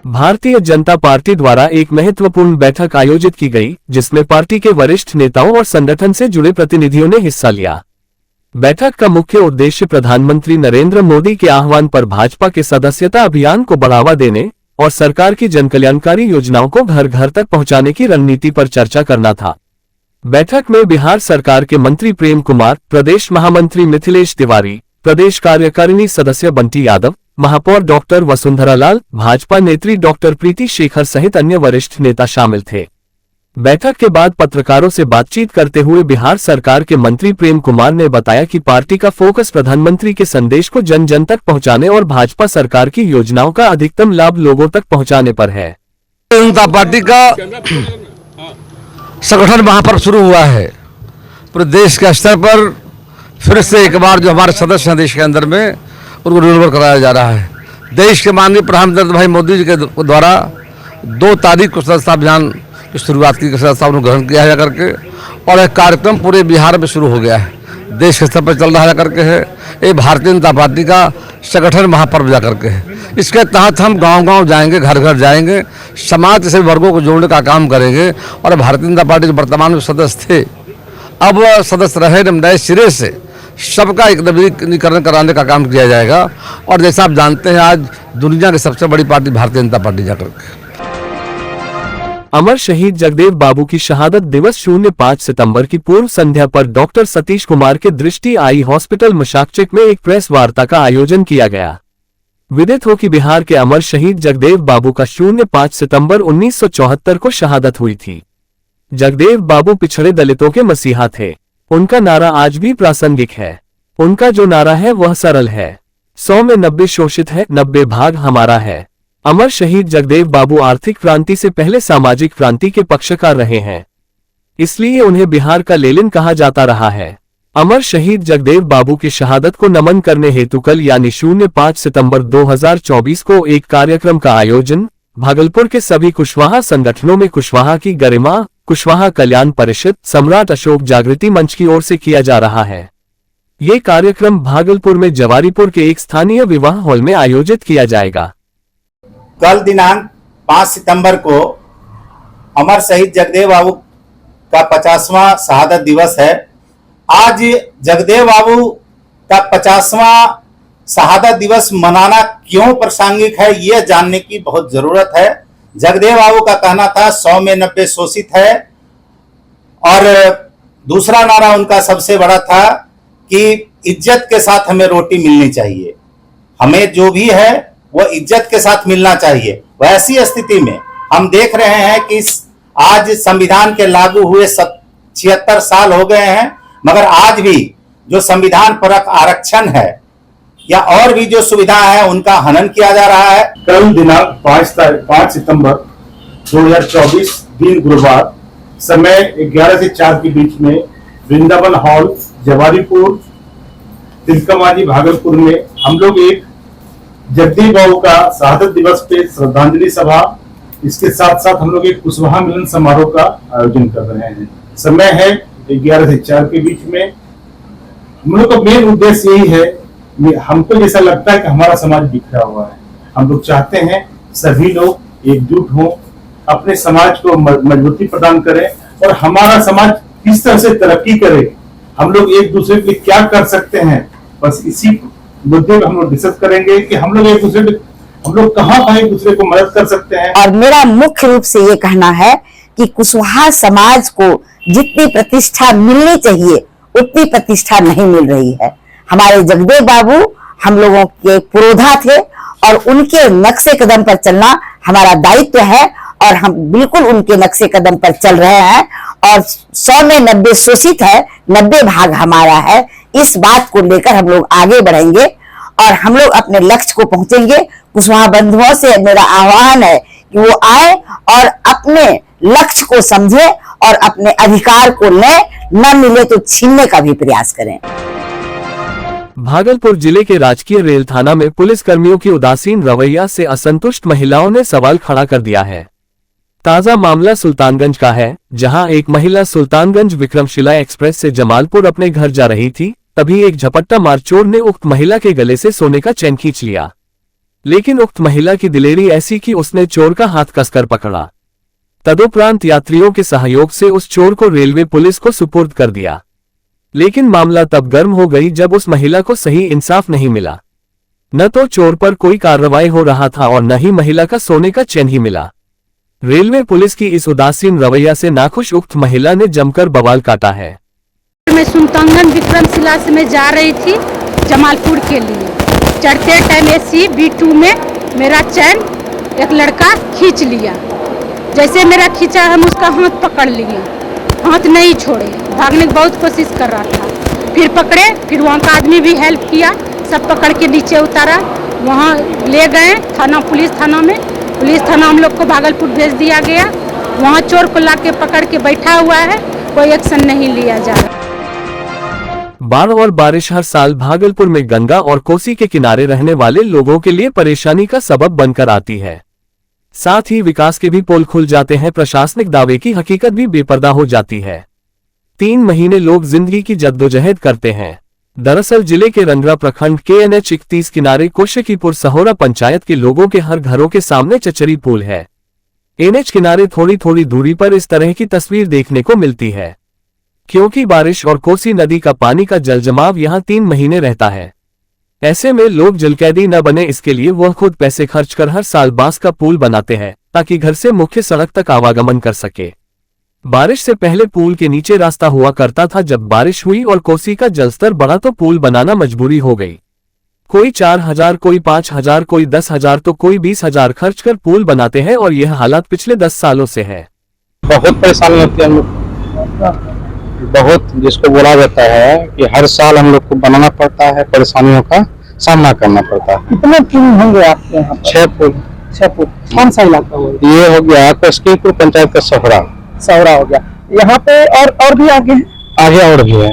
Bharatiya Janata party द्वारा एक महत्वपूर्ण बैठक आयोजित की गई, जिसमें पार्टी के वरिष्ठ नेताओं और संगठन से जुड़े प्रतिनिधियों ने हिस्सा लिया। बैठक का मुख्य उद्देश्य प्रधानमंत्री नरेंद्र मोदी के आह्वान पर भाजपा के सदस्यता अभियान को बढ़ावा देने और सरकार की जनकल्याणकारी योजनाओं को घर घर तक पहुंचाने की रणनीति पर चर्चा करना था। बैठक में बिहार सरकार के मंत्री प्रेम कुमार, प्रदेश महामंत्री मिथिलेश तिवारी, प्रदेश कार्यकारिणी सदस्य बंटी यादव, महापौर डॉक्टर वसुंधरा लाल, भाजपा नेत्री डॉक्टर प्रीति शेखर सहित अन्य वरिष्ठ नेता शामिल थे। बैठक के बाद पत्रकारों से बातचीत करते हुए बिहार सरकार के मंत्री प्रेम कुमार ने बताया कि पार्टी का फोकस प्रधानमंत्री के संदेश को जन जन तक पहुंचाने और भाजपा सरकार की योजनाओं का अधिकतम लाभ लोगों तक पहुंचाने पर है। जनता पार्टी का संगठन महापर्व शुरू हुआ है। पूरे देश के स्तर पर फिर से एक बार जो हमारे सदस्य हैं देश के अंदर में, उनको रिन्यूअल कराया जा रहा है। देश के माननीय प्रधानमंत्री भाई मोदी जी के द्वारा 2 तारीख को सदस्यता अभियान की शुरुआत की, सदस्यता ग्रहण किया है करके, और एक कार्यक्रम पूरे बिहार में शुरू हो गया है। देश के स्तर पर चल रहा है करके है। ये भारतीय जनता पार्टी का संगठन महापर्व जा करके है। इसके तहत हम गांव-गांव जाएंगे, घर घर जाएंगे, समाज के सभी वर्गों को जोड़ने का काम करेंगे। और भारतीय जनता पार्टी जो वर्तमान में सदस्य थे, अब सदस्य रहे नए सिरे से सबका एक नवीनीकरण कराने का काम किया जाएगा। और जैसा आप जानते हैं, आज दुनिया की सबसे बड़ी पार्टी भारतीय जनता पार्टी जाकर के। अमर शहीद जगदेव बाबू की शहादत दिवस 05 सितंबर की पूर्व संध्या पर डॉक्टर सतीश कुमार के दृष्टि आई हॉस्पिटल मशाकचक में एक प्रेस वार्ता का आयोजन किया गया। विदित हो कि बिहार के अमर शहीद जगदेव बाबू का 05 सितंबर 1974 को शहादत हुई थी। जगदेव बाबू पिछड़े दलितों के मसीहा थे। उनका नारा आज भी प्रासंगिक है। उनका जो नारा है वह सरल है, 100 में 90 शोषित है, 90 भाग हमारा है। अमर शहीद जगदेव बाबू आर्थिक क्रांति से पहले सामाजिक क्रांति के पक्षकार रहे हैं, इसलिए उन्हें बिहार का लेनिन कहा जाता रहा है। अमर शहीद जगदेव बाबू की शहादत को नमन करने हेतु कल यानी 05 सितंबर 2024 को एक कार्यक्रम का आयोजन भागलपुर के सभी कुशवाहा संगठनों में कुशवाहा की गरिमा, कुशवाहा कल्याण परिषद, सम्राट अशोक जागृति मंच की ओर से किया जा रहा है। ये कार्यक्रम भागलपुर में जवारीपुर के एक स्थानीय विवाह हॉल में आयोजित किया जाएगा। कल दिनांक 5 सितंबर को अमर शहीद जगदेव बाबू का 50वां शहादत दिवस है। आज जगदेव बाबू का 50वां शहादत दिवस मनाना क्यों प्रासंगिक है, यह जानने की बहुत जरूरत है। जगदेव बाबू का कहना था 100 में 90 शोषित है, और दूसरा नारा उनका सबसे बड़ा था कि इज्जत के साथ हमें रोटी मिलनी चाहिए। हमें जो भी है वो इज्जत के साथ मिलना चाहिए। वैसी स्थिति में हम देख रहे हैं कि आज संविधान के लागू हुए 76 साल हो गए हैं, मगर आज भी जो संविधान परक आरक्षण है या और भी जो सुविधा है उनका हनन किया जा रहा है। कल दिनांक 5 सितंबर 2024 दिन गुरुवार समय 11 से 4 के बीच में वृंदावन हॉल जवारीपुर तिलकामांझी भागलपुर में हम लोग एक जगदेव बाबू का शहादत दिवस पे श्रद्धांजलि सभा, इसके साथ साथ हम लोग एक कुशवाहा मिलन समारोह का आयोजन कर रहे हैं। समय है 11 से 4 के बीच में। हम लोग का मेन उद्देश्य यही है, हमको जैसा लगता है कि हमारा समाज बिखरा हुआ है। हम लोग चाहते हैं सभी लोग एकजुट हों, अपने समाज को मजबूती प्रदान करें और हमारा समाज किस तरह से तरक्की करे, हम लोग एक दूसरे के लिए क्या कर सकते हैं, बस इसी मुद्दे पर हम लोग डिस्कस करेंगे कि हम लोग कहाँ एक दूसरे को मदद कर सकते हैं। और मेरा मुख्य रूप से ये कहना है कि कुशवाहा समाज को जितनी प्रतिष्ठा मिलनी चाहिए उतनी प्रतिष्ठा नहीं मिल रही है। हमारे जगदेव बाबू हम लोगों के पुरोधा थे और उनके नक्शे कदम पर चलना हमारा दायित्व है, और हम बिल्कुल उनके नक्शे कदम पर चल रहे हैं। और 100 में 90 शोषित है, 90 भाग हमारा है। इस बात को लेकर हम लोग आगे बढ़ेंगे और हम लोग अपने लक्ष्य को पहुंचेंगे। कुशवाहा बंधुओं से मेरा आह्वान है कि वो आए और अपने लक्ष्य को समझे और अपने अधिकार को लें, न मिले तो छीनने का भी प्रयास करें। भागलपुर जिले के राजकीय रेल थाना में पुलिस कर्मियों की उदासीन रवैया से असंतुष्ट महिलाओं ने सवाल खड़ा कर दिया है। ताजा मामला सुल्तानगंज का है, जहां एक महिला सुल्तानगंज विक्रमशिला एक्सप्रेस से जमालपुर अपने घर जा रही थी, तभी एक झपट्टा मार चोर ने उक्त महिला के गले से सोने का चैन खींच लिया। लेकिन उक्त महिला की दिलेरी ऐसी कि उसने चोर का हाथ कसकर पकड़ा। तदुपरांत यात्रियों के सहयोग से उस चोर को रेलवे पुलिस को सुपुर्द कर दिया। लेकिन मामला तब गर्म हो गई जब उस महिला को सही इंसाफ नहीं मिला। न तो चोर पर कोई कार्रवाई हो रहा था और न ही महिला का सोने का चैन ही मिला। रेलवे पुलिस की इस उदासीन रवैया से नाखुश उक्त महिला ने जमकर बवाल काटा है। मैं सुल्तानगंज विक्रमशिला से मैं जा रही थी जमालपुर के लिए। चढ़ते टाइम एसी B2 में मेरा चैन एक लड़का खींच लिया। जैसे मेरा खींचा, हम उसका हाथ पकड़ लिए, हाथ नहीं छोड़े, भागने की बहुत कोशिश कर रहा था। फिर पकड़े, फिर वहाँ का आदमी भी हेल्प किया, सब पकड़ के नीचे उतारा, वहाँ ले गए थाना, पुलिस थाना में। पुलिस थाना हम लोग को भागलपुर भेज दिया गया। वहाँ चोर को लाके पकड़ के बैठा हुआ है, कोई एक्शन नहीं लिया जा रहा। बाढ़ और बारिश हर साल भागलपुर में गंगा और कोसी के किनारे रहने वाले लोगों के लिए परेशानी का सबब बनकर आती है। साथ ही विकास के भी पोल खुल जाते हैं, प्रशासनिक दावे की हकीकत भी बेपर्दा हो जाती है। 3 महीने लोग जिंदगी की जद्दोजहद करते हैं। दरअसल जिले के रंगरा प्रखंड के NH 31 किनारे कोशकीपुर सहोरा पंचायत के लोगों के हर घरों के सामने चचरी पुल है। NH किनारे थोड़ी थोड़ी दूरी पर इस तरह की तस्वीर देखने को मिलती है, क्योंकि बारिश और कोसी नदी का पानी का जलजमाव यहां 3 महीने रहता है। ऐसे में लोग जलकैदी न बने, इसके लिए वह खुद पैसे खर्च कर हर साल बांस का पुल बनाते हैं ताकि घर से मुख्य सड़क तक आवागमन कर सके। बारिश से पहले पुल के नीचे रास्ता हुआ करता था। जब बारिश हुई और कोसी का जलस्तर बढ़ा तो पुल बनाना मजबूरी हो गई। कोई 4,000, कोई 5,000, कोई 10,000 तो कोई 20,000 खर्च कर पुल बनाते हैं और यह हालात पिछले 10 सालों से है। बहुत परेशानी होती है हम लोग, बहुत, जिसको बोला जाता है कि हर साल हम लोग को बनाना पड़ता है, परेशानियों का सामना करना पड़ता है। कितने पुल होंगे आपके यहाँ पर? 6 पुल। 6 पुल। कौन सा इलाका हो? ये हो गया कोशकीपुर पंचायत का सहोरा हो गया। यहाँ पे और भी आगे और भी है।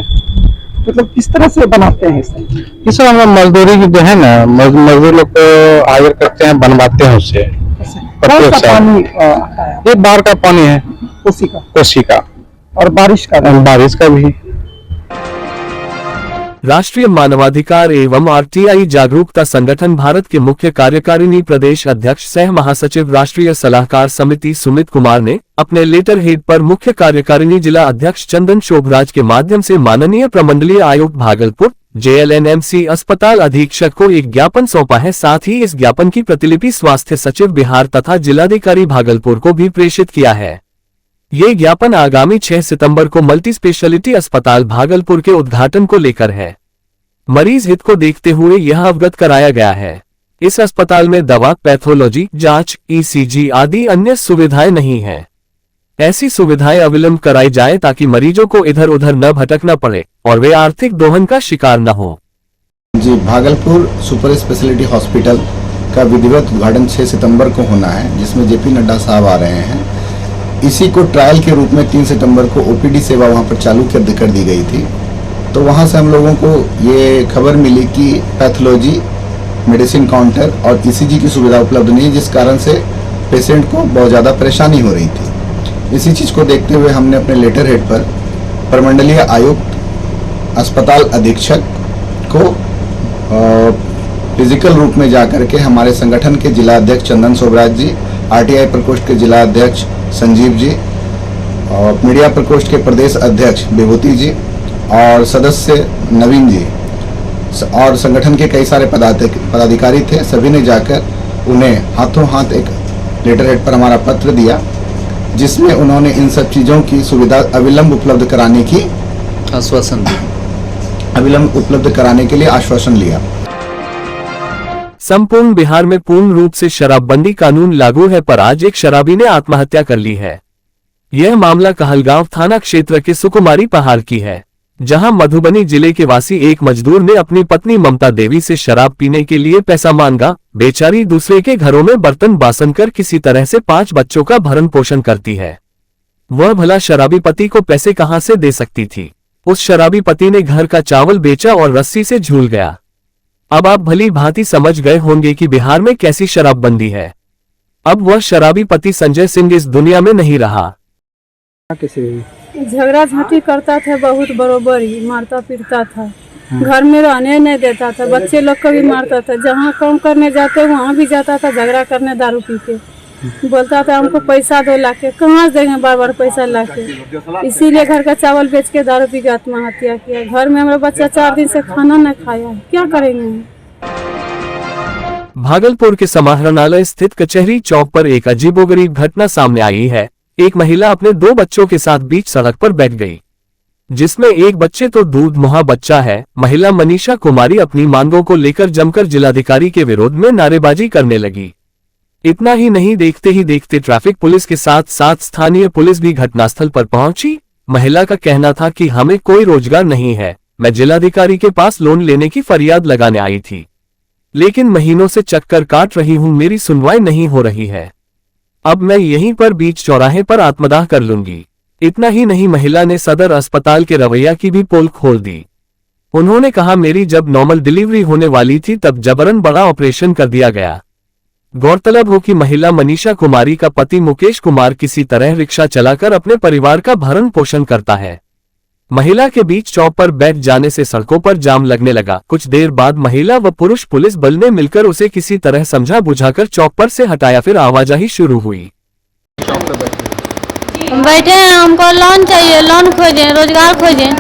मतलब किस तरह से बनाते हैं इसे? इस हम लोग मजदूरी की जो है ना, मजदूर लोग को हायर करते हैं, बनवाते हैं उससे। कौन सा पानी आता है? ये बाढ़ का पानी है, कोसी का और बारिश का भी। राष्ट्रीय मानवाधिकार एवं RTI जागरूकता संगठन भारत के मुख्य कार्यकारिणी प्रदेश अध्यक्ष सह महासचिव राष्ट्रीय सलाहकार समिति सुमित कुमार ने अपने लेटर हेड पर मुख्य कार्यकारिणी जिला अध्यक्ष चंदन शोभराज के माध्यम से माननीय प्रमंडलीय आयुक्त भागलपुर JLNMC अस्पताल अधीक्षक को एक ज्ञापन सौंपा है। साथ ही इस ज्ञापन की प्रतिलिपि स्वास्थ्य सचिव बिहार तथा जिलाधिकारी भागलपुर को भी प्रेषित किया है। ये ज्ञापन आगामी 6 सितंबर को मल्टी स्पेशलिटी अस्पताल भागलपुर के उद्घाटन को लेकर है। मरीज हित को देखते हुए यह अवगत कराया गया है। इस अस्पताल में दवा, पैथोलॉजी, जांच, ECG आदि अन्य सुविधाएं नहीं हैं। ऐसी सुविधाएं अविलंब कराई जाए ताकि मरीजों को इधर उधर न भटकना पड़े और वे आर्थिक दोहन का शिकार न हो। जी, भागलपुर सुपर स्पेशलिटी हॉस्पिटल का विधिवत उद्घाटन 6 सितंबर को होना है, जिसमें JP नड्डा साहब आ रहे हैं। इसी को ट्रायल के रूप में 3 सितंबर को OPD सेवा वहां पर चालू कर दी गई थी। तो वहां से हम लोगों को ये खबर मिली कि पैथोलॉजी, मेडिसिन काउंटर और ECG की सुविधा उपलब्ध नहीं, जिस कारण से पेशेंट को बहुत ज़्यादा परेशानी हो रही थी। इसी चीज़ को देखते हुए हमने अपने लेटर हेड पर प्रमंडलीय आयुक्त, अस्पताल अधीक्षक को फिजिकल रूप में जाकर के हमारे संगठन के जिला अध्यक्ष चंदन शोभराज जी, RTI प्रकोष्ठ के जिला अध्यक्ष संजीव जी और मीडिया प्रकोष्ठ के प्रदेश अध्यक्ष विभूति जी और सदस्य नवीन जी और संगठन के कई सारे पदाधिकारी थे, सभी ने जाकर उन्हें हाथों हाथ एक लेटर हेड पर हमारा पत्र दिया, जिसमें उन्होंने इन सब चीज़ों की सुविधा अविलंब उपलब्ध कराने की आश्वासन दिया, अविलंब उपलब्ध कराने के लिए आश्वासन लिया। संपूर्ण बिहार में पूर्ण रूप से शराबबंदी कानून लागू है, पर आज एक शराबी ने आत्महत्या कर ली है। यह मामला कहलगांव थाना क्षेत्र के सुकुमारी पहाड़ की है, जहां मधुबनी जिले के वासी एक मजदूर ने अपनी पत्नी ममता देवी से शराब पीने के लिए पैसा मांगा। बेचारी दूसरे के घरों में बर्तन बासन कर किसी तरह से 5 बच्चों का भरण पोषण करती है। वह भला शराबी पति को पैसे कहां से दे सकती थी। उस शराबी पति ने घर का चावल बेचा और रस्सी से झूल गया। अब आप भली भांति समझ गए होंगे कि बिहार में कैसी शराबबंदी है। अब वह शराबी पति संजय सिंह इस दुनिया में नहीं रहा। झगड़ा झांटी करता था, बहुत बरोबर ही मारता पीटता था। घर में रहने नहीं देता था, बच्चे लोग को भी मारता था। जहाँ काम करने जाते वहाँ भी जाता था झगड़ा करने दारू पी के। बोलता था हमको पैसा दो लाके, कहाँ से देंगे बार बार पैसा लाके। इसीलिए घर का चावल बेच के दारू पी के आत्महत्या किया। घर में हमारा बच्चा 4 दिन से खाना नहीं खाया है, क्या करेंगे। भागलपुर के समाहरणालय स्थित कचहरी चौक पर एक अजीबोगरीब घटना सामने आई है। एक महिला अपने 2 बच्चों के साथ बीच सड़क पर बैठ गई, जिसमें एक बच्चे तो दूध मुहा बच्चा है। महिला मनीषा कुमारी अपनी मांगों को लेकर जमकर जिलाधिकारी के विरोध में नारेबाजी करने लगी। इतना ही नहीं, देखते ही देखते ट्रैफिक पुलिस के साथ साथ स्थानीय पुलिस भी घटनास्थल पर पहुंची। महिला का कहना था कि हमें कोई रोजगार नहीं है, मैं जिलाधिकारी के पास लोन लेने की फरियाद लगाने आई थी, लेकिन महीनों से चक्कर काट रही हूं, मेरी सुनवाई नहीं हो रही है। अब मैं यहीं पर बीच चौराहे पर आत्मदाह कर लूंगी। इतना ही नहीं, महिला ने सदर अस्पताल के रवैया की भी पोल खोल दी। उन्होंने कहा मेरी जब नॉर्मल डिलीवरी होने वाली थी तब जबरन बड़ा ऑपरेशन कर दिया गया। गौरतलब हो कि महिला मनीषा कुमारी का पति मुकेश कुमार किसी तरह रिक्शा चलाकर अपने परिवार का भरण पोषण करता है। महिला के बीच चौक पर बैठ जाने से सड़कों पर जाम लगने लगा। कुछ देर बाद महिला व पुरुष पुलिस बल ने मिलकर उसे किसी तरह समझा बुझाकर चौक पर से हटाया, फिर आवाजाही शुरू हुई। बैठे हैं, हमको लोन चाहिए, लोन खोजें, रोजगार खोजें,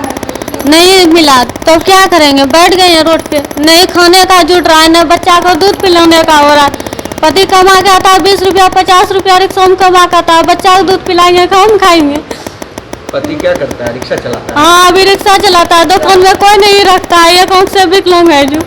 नहीं मिला तो क्या करेंगे। बैठ गए हैं रोड पे, नहीं खाने का जुट रहा है, न बच्चा को दूध पिलाने का हो रहा है। पति कमा के आता है 20 रुपया 50 रुपया रिक्शा में कमा के आता है, बच्चा को दूध पिलाएंगे, कौन खाएंगे। पति क्या करता है? रिक्शा चलाता है। हाँ, अभी रिक्शा चलाता है, दुकान में कोई नहीं रखता है, ये कौन से विकलांग है जो